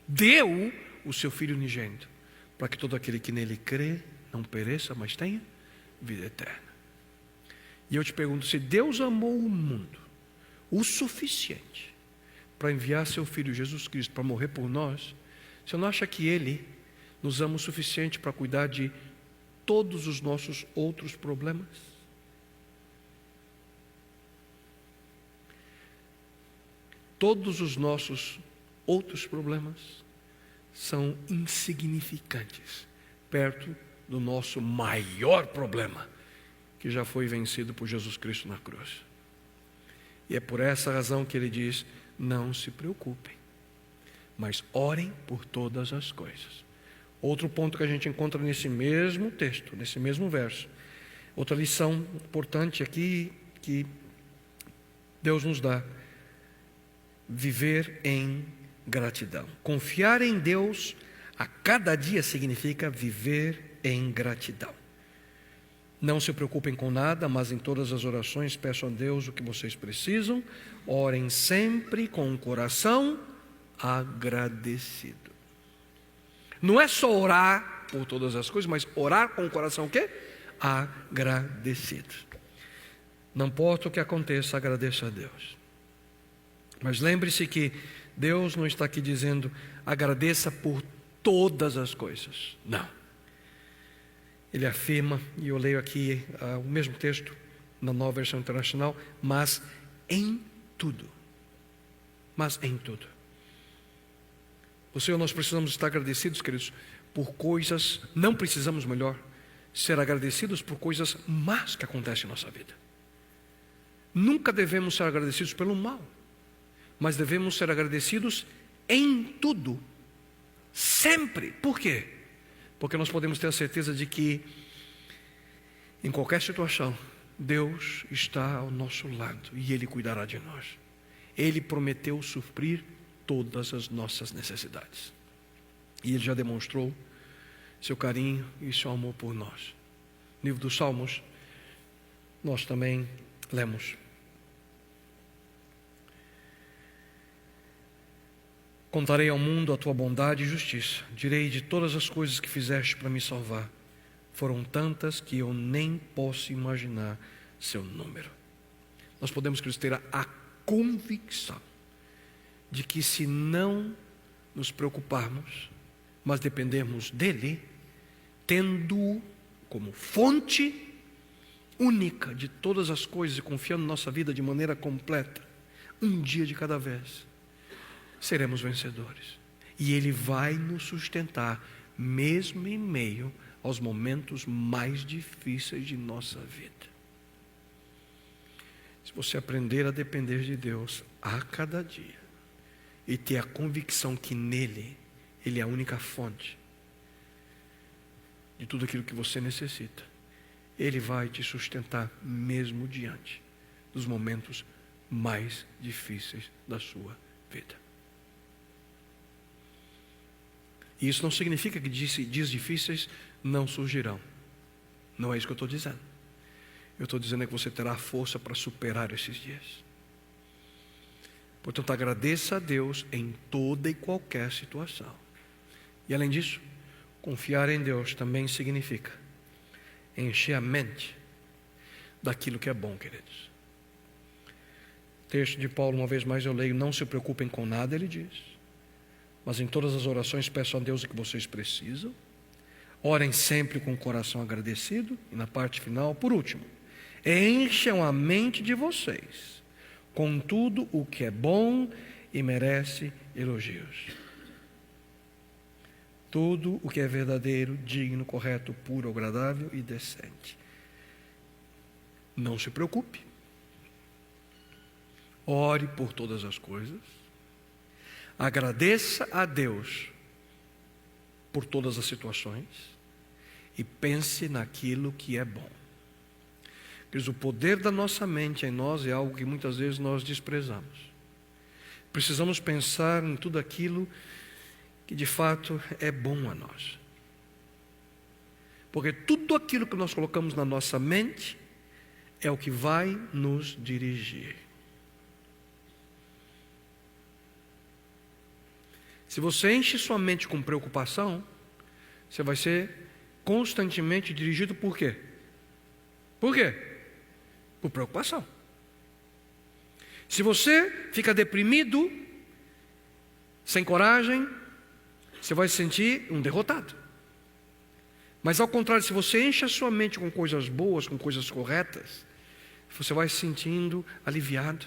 Deu o seu Filho unigênito, para que todo aquele que nele crê não pereça, mas tenha vida eterna. E eu te pergunto: se Deus amou o mundo o suficiente para enviar seu Filho Jesus Cristo para morrer por nós, você não acha que Ele nos ama o suficiente para cuidar de todos os nossos outros problemas? Todos os nossos outros problemas são insignificantes perto do nosso maior problema, que já foi vencido por Jesus Cristo na cruz. E é por essa razão que ele diz: não se preocupem, mas orem por todas as coisas. Outro ponto que a gente encontra nesse mesmo texto, nesse mesmo verso, outra lição importante aqui que Deus nos dá: viver em gratidão. Confiar em Deus a cada dia significa viver em gratidão. Não se preocupem com nada, mas em todas as orações peçam a Deus o que vocês precisam. Orem sempre com o coração agradecido. Não é só orar por todas as coisas, mas orar com o coração o quê? Agradecido. Não importa o que aconteça, agradeça a Deus. Mas lembre-se que Deus não está aqui dizendo agradeça por todas as coisas. Não. Ele afirma, e eu leio aqui o mesmo texto na Nova Versão Internacional, mas em tudo. Mas em tudo. Você ou nós precisamos estar agradecidos, queridos, por coisas, não precisamos, melhor, ser agradecidos por coisas más que acontecem em nossa vida. Nunca devemos ser agradecidos pelo mal, mas devemos ser agradecidos em tudo, sempre. Por quê? Porque nós podemos ter a certeza de que, em qualquer situação, Deus está ao nosso lado e Ele cuidará de nós. Ele prometeu suprir todas as nossas necessidades. E Ele já demonstrou seu carinho e seu amor por nós. No livro dos Salmos, nós também lemos: contarei ao mundo a tua bondade e justiça. Direi de todas as coisas que fizeste para me salvar. Foram tantas que eu nem posso imaginar seu número. Nós podemos, queridos, ter a convicção de que, se não nos preocuparmos, mas dependermos dele, tendo-o como fonte única de todas as coisas e confiando na nossa vida de maneira completa, um dia de cada vez, seremos vencedores. E Ele vai nos sustentar, mesmo em meio aos momentos mais difíceis de nossa vida. Se você aprender a depender de Deus a cada dia e ter a convicção que nele Ele é a única fonte de tudo aquilo que você necessita, Ele vai te sustentar mesmo diante dos momentos mais difíceis da sua vida. E isso não significa que dias difíceis não surgirão. Não é isso que eu estou dizendo. Eu estou dizendo que você terá força para superar esses dias. Portanto, agradeça a Deus em toda e qualquer situação. E além disso, confiar em Deus também significa encher a mente daquilo que é bom, queridos. Texto de Paulo, uma vez mais eu leio: não se preocupem com nada, ele diz, mas em todas as orações peçam a Deus o que vocês precisam. Orem sempre com o coração agradecido. E na parte final, por último, encham a mente de vocês com tudo o que é bom e merece elogios. Tudo o que é verdadeiro, digno, correto, puro, agradável e decente. Não se preocupe. Ore por todas as coisas. Agradeça a Deus por todas as situações e pense naquilo que é bom. Queridos, o poder da nossa mente em nós é algo que muitas vezes nós desprezamos. Precisamos pensar em tudo aquilo que de fato é bom a nós. Porque tudo aquilo que nós colocamos na nossa mente é o que vai nos dirigir. Se você enche sua mente com preocupação, você vai ser constantemente dirigido por quê? Por quê? Por preocupação. Se você fica deprimido, sem coragem, você vai se sentir um derrotado. Mas ao contrário, se você enche a sua mente com coisas boas, com coisas corretas, você vai se sentindo aliviado.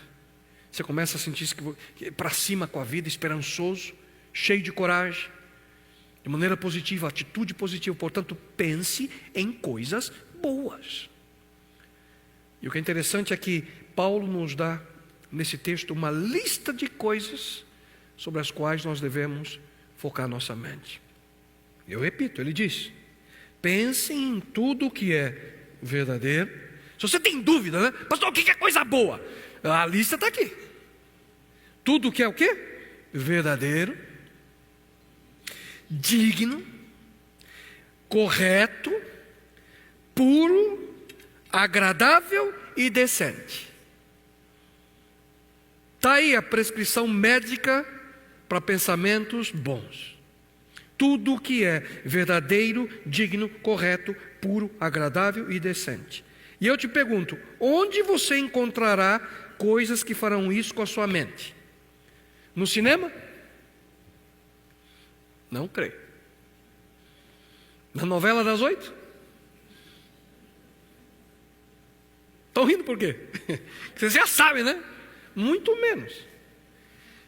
Você começa a sentir-se para cima com a vida, esperançoso, cheio de coragem, de maneira positiva, atitude positiva. Portanto, pense em coisas boas. E o que é interessante é que Paulo nos dá, nesse texto, uma lista de coisas sobre as quais nós devemos focar nossa mente. Eu repito, ele diz: pense em tudo o que é verdadeiro. Se você tem dúvida, né? Pastor, o que é coisa boa? A lista está aqui. Tudo o que é o quê? Verdadeiro, digno, correto, puro, agradável e decente. Está aí a prescrição médica para pensamentos bons. Tudo o que é verdadeiro, digno, correto, puro, agradável e decente. E eu te pergunto, onde você encontrará coisas que farão isso com a sua mente? No cinema? Não creio. Na novela das 8? Estão rindo por quê? Vocês já sabem, né? Muito menos.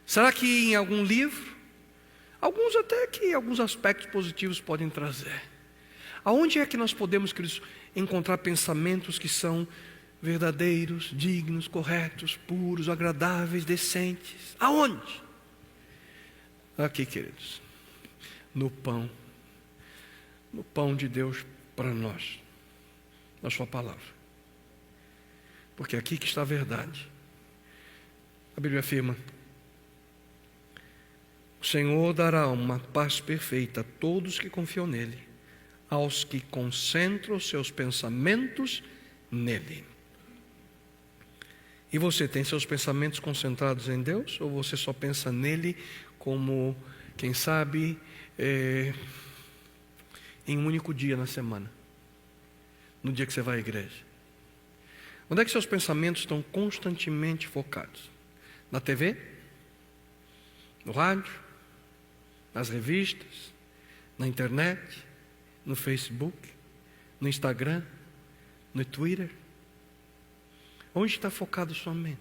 Será que em algum livro? Alguns até que alguns aspectos positivos podem trazer. Aonde é que nós podemos, queridos, encontrar pensamentos que são verdadeiros, dignos, corretos, puros, agradáveis, decentes? Aonde? Aqui, queridos, no pão de Deus para nós, na sua palavra. Porque é aqui que está a verdade. A Bíblia afirma: o Senhor dará uma paz perfeita a todos que confiam nele, aos que concentram seus pensamentos nele. E você tem seus pensamentos concentrados em Deus? Ou você só pensa nele como, quem sabe, em um único dia na semana? No dia que você vai à igreja? Onde é que seus pensamentos estão constantemente focados? Na TV? No rádio? Nas revistas? Na internet? No Facebook? No Instagram? No Twitter? Onde está focado sua mente?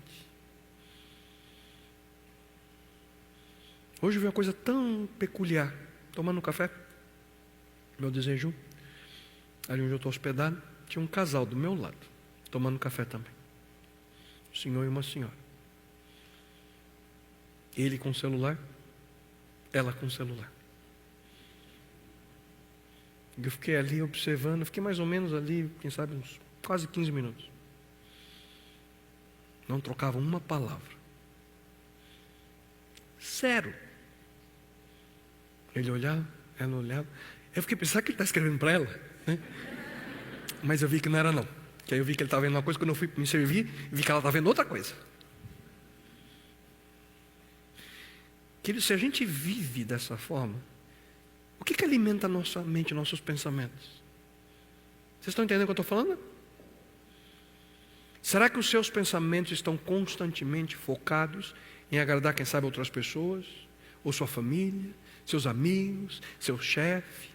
Hoje eu vi uma coisa tão peculiar. Tomando um café, meu desejo, ali onde eu estou hospedado, tinha um casal do meu lado, tomando café também. Um senhor e uma senhora. Ele com o celular, ela com o celular. Eu fiquei ali observando, fiquei mais ou menos ali, quem sabe, uns quase 15 minutos. Não trocavam uma palavra. Zero. Ele olhava, ela olhava. Eu fiquei pensando que ele está escrevendo para ela, né? Mas eu vi que não era não. Que aí eu vi que ele estava vendo uma coisa, quando eu fui me servir, vi que ela estava vendo outra coisa. Querido, se a gente vive dessa forma, o que alimenta a nossa mente, nossos pensamentos? Vocês estão entendendo o que eu estou falando? Será que os seus pensamentos estão constantemente focados em agradar, quem sabe, outras pessoas? Ou sua família, seus amigos, seu chefe?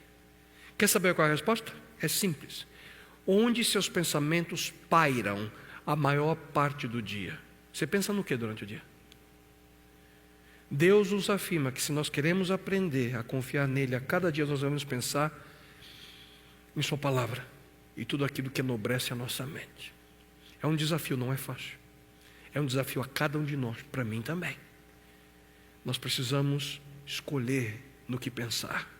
Quer saber qual é a resposta? É simples. Onde seus pensamentos pairam a maior parte do dia? Você pensa no que durante o dia? Deus nos afirma que se nós queremos aprender a confiar nele, a cada dia nós devemos pensar em sua palavra e tudo aquilo que enobrece a nossa mente. É um desafio, não é fácil. É um desafio a cada um de nós, para mim também. Nós precisamos escolher no que pensar.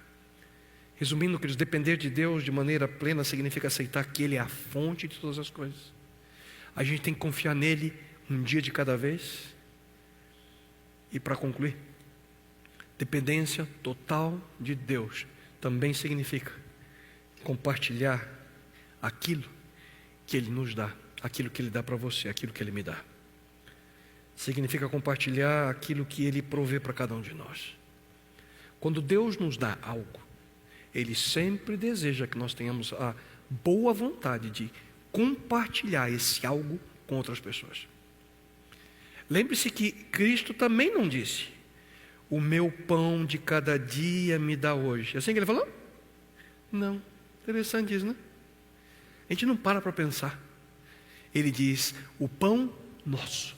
Resumindo, queridos, depender de Deus de maneira plena significa aceitar que Ele é a fonte de todas as coisas. A gente tem que confiar nele um dia de cada vez. E para concluir, dependência total de Deus também significa compartilhar aquilo que Ele nos dá, aquilo que Ele dá para você, aquilo que Ele me dá. Significa compartilhar aquilo que Ele provê para cada um de nós. Quando Deus nos dá algo, Ele sempre deseja que nós tenhamos a boa vontade de compartilhar esse algo com outras pessoas. Lembre-se que Cristo também não disse: o meu pão de cada dia me dá hoje. É assim que Ele falou? Não. Interessante isso, né? A gente não para pensar. Ele diz: o pão nosso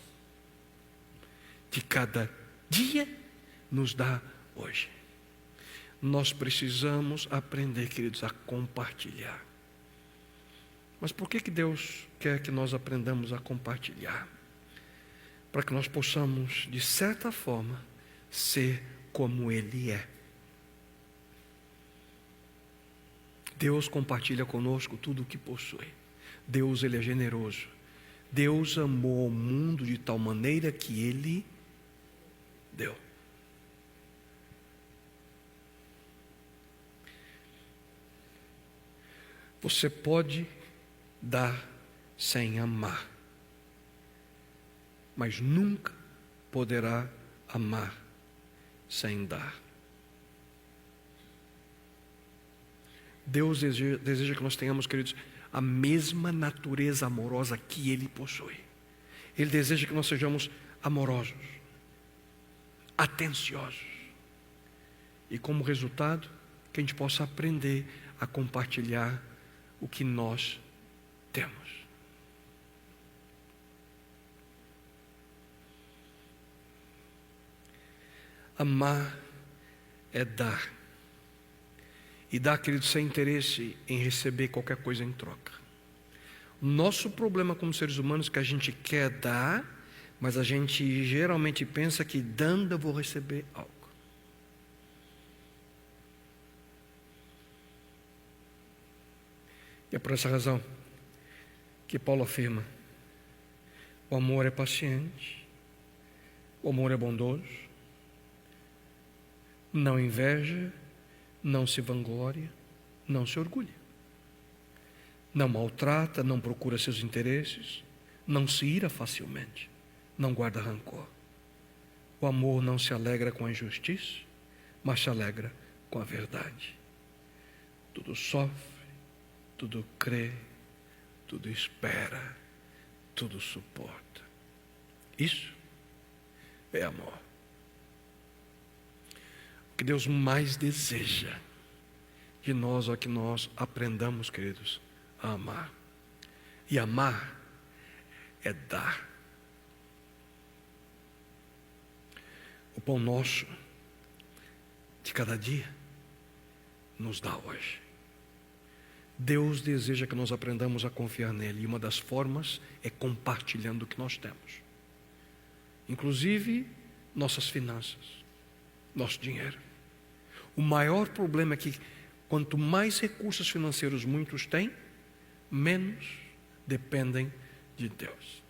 de cada dia nos dá hoje. Nós precisamos aprender, queridos, a compartilhar. Mas por que Deus quer que nós aprendamos a compartilhar? Para que nós possamos, de certa forma, ser como Ele é. Deus compartilha conosco tudo o que possui. Deus, Ele é generoso. Deus amou o mundo de tal maneira que Ele deu. Você pode dar sem amar, mas nunca poderá amar sem dar. Deus deseja que nós tenhamos, queridos, a mesma natureza amorosa que Ele possui. Ele deseja que nós sejamos amorosos, atenciosos, e como resultado, que a gente possa aprender a compartilhar o que nós temos. Amar é dar. E dar, querido, sem interesse em receber qualquer coisa em troca. Nosso problema como seres humanos é que a gente quer dar, mas a gente geralmente pensa que dando eu vou receber algo. E é por essa razão que Paulo afirma: o amor é paciente, o amor é bondoso, não inveja, não se vangloria, não se orgulha, não maltrata, não procura seus interesses, não se ira facilmente, não guarda rancor. O amor não se alegra com a injustiça, mas se alegra com a verdade. Tudo sofre, tudo crê, tudo espera, tudo suporta. Isso é amor. O que Deus mais deseja de nós é que nós aprendamos, queridos, a amar. E amar é dar. O pão nosso de cada dia nos dá hoje. Deus deseja que nós aprendamos a confiar nele, e uma das formas é compartilhando o que nós temos, inclusive nossas finanças, nosso dinheiro. O maior problema é que quanto mais recursos financeiros muitos têm, menos dependem de Deus.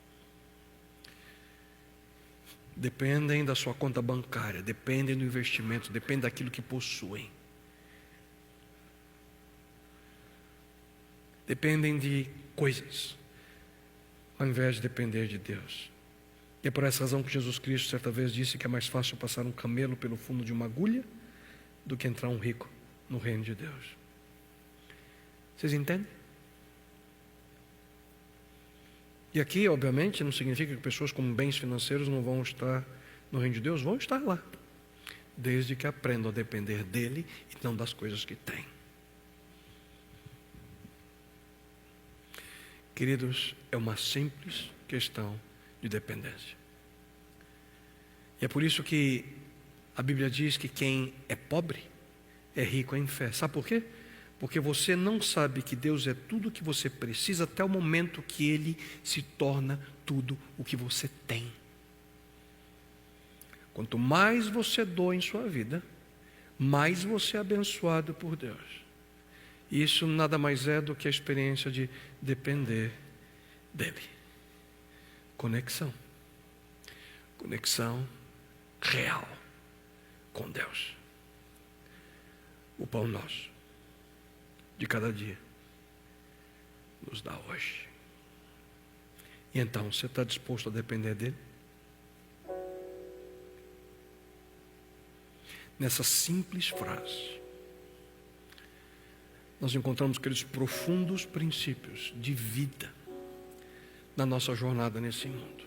Dependem da sua conta bancária, dependem do investimento, dependem daquilo que possuem. Dependem de coisas, ao invés de depender de Deus. E é por essa razão que Jesus Cristo certa vez disse que é mais fácil passar um camelo pelo fundo de uma agulha do que entrar um rico no reino de Deus. Vocês entendem? E aqui, obviamente, não significa que pessoas com bens financeiros não vão estar no reino de Deus. Vão estar lá, desde que aprendam a depender dele e não das coisas que têm. Queridos, é uma simples questão de dependência. E é por isso que a Bíblia diz que quem é pobre é rico em fé. Sabe por quê? Porque você não sabe que Deus é tudo o que você precisa até o momento que Ele se torna tudo o que você tem. Quanto mais você doa em sua vida, mais você é abençoado por Deus. E isso nada mais é do que a experiência de depender dEle. Conexão. Conexão real com Deus. O pão nosso de cada dia nos dá hoje. E então, você está disposto a depender dele? Nessa simples frase, nós encontramos aqueles profundos princípios de vida na nossa jornada nesse mundo.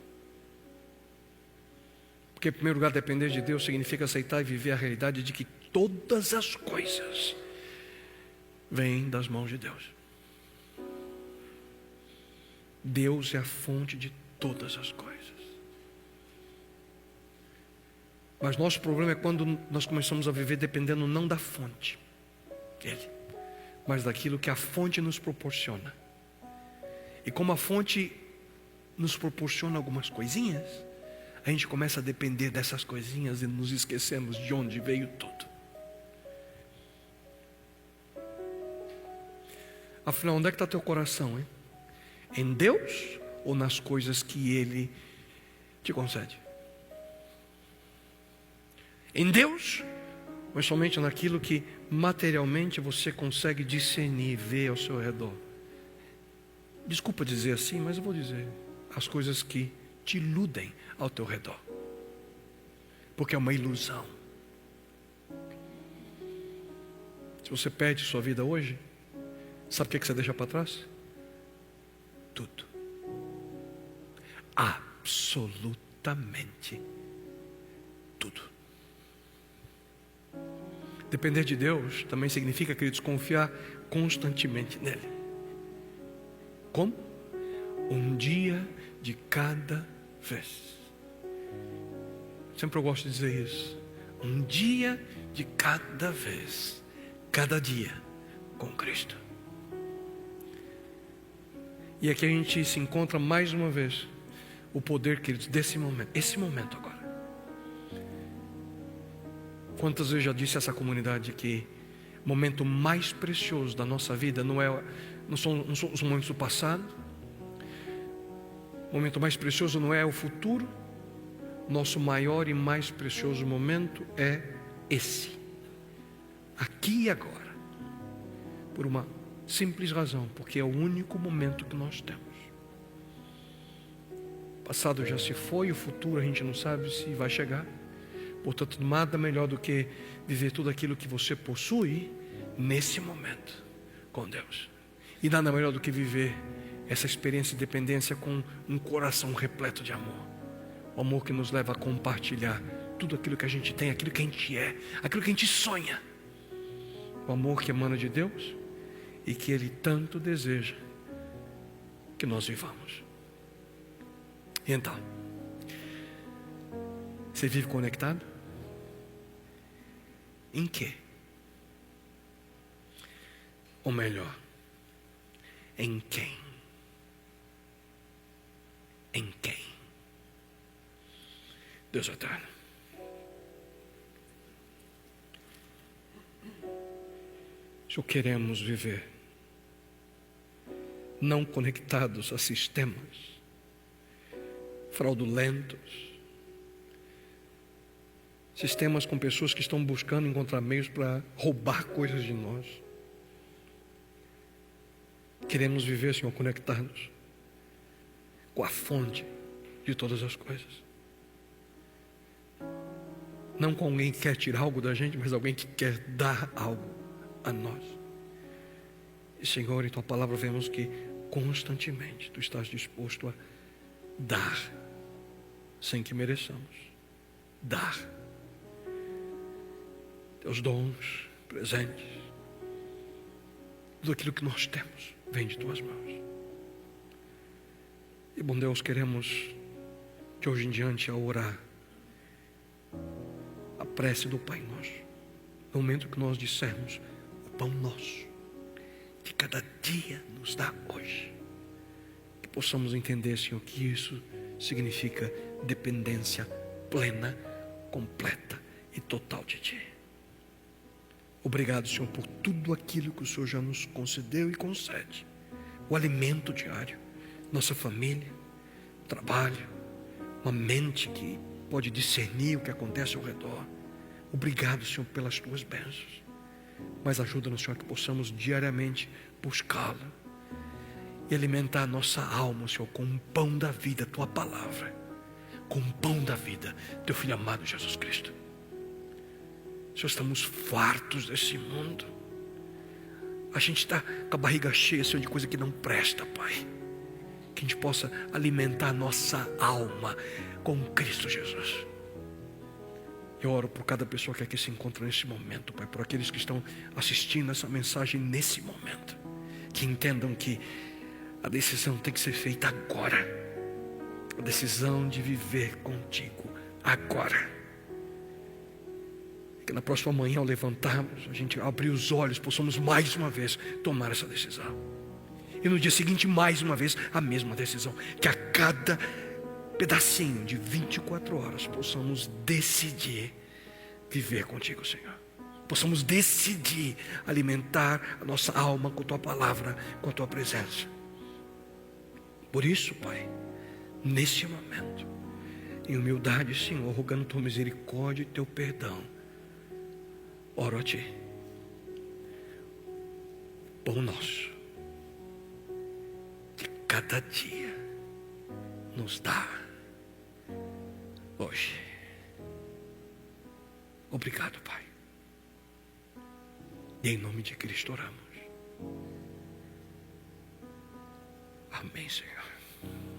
Porque, em primeiro lugar, depender de Deus significa aceitar e viver a realidade de que todas as coisas vem das mãos de Deus. Deus é a fonte de todas as coisas. Mas nosso problema é quando nós começamos a viver dependendo não da fonte, Ele, mas daquilo que a fonte nos proporciona. E como a fonte nos proporciona algumas coisinhas, a gente começa a depender dessas coisinhas e nos esquecemos de onde veio tudo. Afinal, onde é que está teu coração, hein? Em Deus ou nas coisas que Ele te concede? Em Deus, mas somente naquilo que materialmente você consegue discernir, ver ao seu redor. Desculpa dizer assim, mas eu vou dizer: as coisas que te iludem ao teu redor, porque é uma ilusão. Se você perde sua vida hoje, sabe o que você deixa para trás? Tudo. Absolutamente tudo. Depender de Deus também significa, queridos, confiar constantemente nele. Como? Um dia de cada vez. Sempre eu gosto de dizer isso. Um dia de cada vez. Cada dia com Cristo. E aqui a gente se encontra mais uma vez o poder, queridos, desse momento. Esse momento agora. Quantas vezes já disse essa comunidade que o momento mais precioso da nossa vida não são os momentos do passado. O momento mais precioso não é o futuro. Nosso maior e mais precioso momento é esse. Aqui e agora. Por uma simples razão, porque é o único momento que nós temos. O passado já se foi, o futuro a gente não sabe se vai chegar. Portanto, nada melhor do que viver tudo aquilo que você possui nesse momento com Deus. E nada melhor do que viver essa experiência de dependência com um coração repleto de amor. O amor que nos leva a compartilhar tudo aquilo que a gente tem, aquilo que a gente é, aquilo que a gente sonha. O amor que emana de Deus e que Ele tanto deseja que nós vivamos. E então, você vive conectado? Em quê? Ou melhor, em quem? Em quem? Deus eterno. Se queremos viver não conectados a sistemas fraudulentos, sistemas com pessoas que estão buscando encontrar meios para roubar coisas de nós. Queremos viver, Senhor, conectados com a fonte de todas as coisas. Não com alguém que quer tirar algo da gente, mas alguém que quer dar algo a nós. E, Senhor, em Tua palavra vemos que constantemente Tu estás disposto a dar, sem que mereçamos. Dar. Teus dons, presentes, tudo aquilo que nós temos vem de Tuas mãos. E, bom Deus, queremos de hoje em diante, ao orar, a prece do Pai Nosso, no momento que nós dissermos: o pão nosso, que cada dia nos dá hoje, que possamos entender, Senhor, que isso significa dependência plena, completa e total de Ti. Obrigado, Senhor, por tudo aquilo que o Senhor já nos concedeu e concede. O alimento diário, nossa família, trabalho, uma mente que pode discernir o que acontece ao redor. Obrigado, Senhor, pelas Tuas bênçãos. Mas ajuda-nos, Senhor, que possamos diariamente buscá-la e alimentar a nossa alma, Senhor, com o pão da vida, Tua palavra, com o pão da vida, Teu Filho amado Jesus Cristo. Senhor, estamos fartos desse mundo. A gente está com a barriga cheia, Senhor, de coisa que não presta, Pai. Que a gente possa alimentar a nossa alma com Cristo Jesus. Eu oro por cada pessoa que aqui se encontra nesse momento, Pai, por aqueles que estão assistindo essa mensagem nesse momento, que entendam que a decisão tem que ser feita agora, a decisão de viver contigo agora. Que na próxima manhã, ao levantarmos, a gente abrir os olhos, possamos mais uma vez tomar essa decisão. E no dia seguinte, mais uma vez, a mesma decisão. Que a cada pedacinho de 24 horas possamos decidir viver contigo, Senhor. Possamos decidir alimentar a nossa alma com a tua palavra, com a tua presença. Por isso, Pai, nesse momento, em humildade, Senhor, rogando tua misericórdia e teu perdão, oro a Ti. Pão nosso, que cada dia nos dá hoje. Obrigado, Pai. E em nome de Cristo oramos. Amém, Senhor.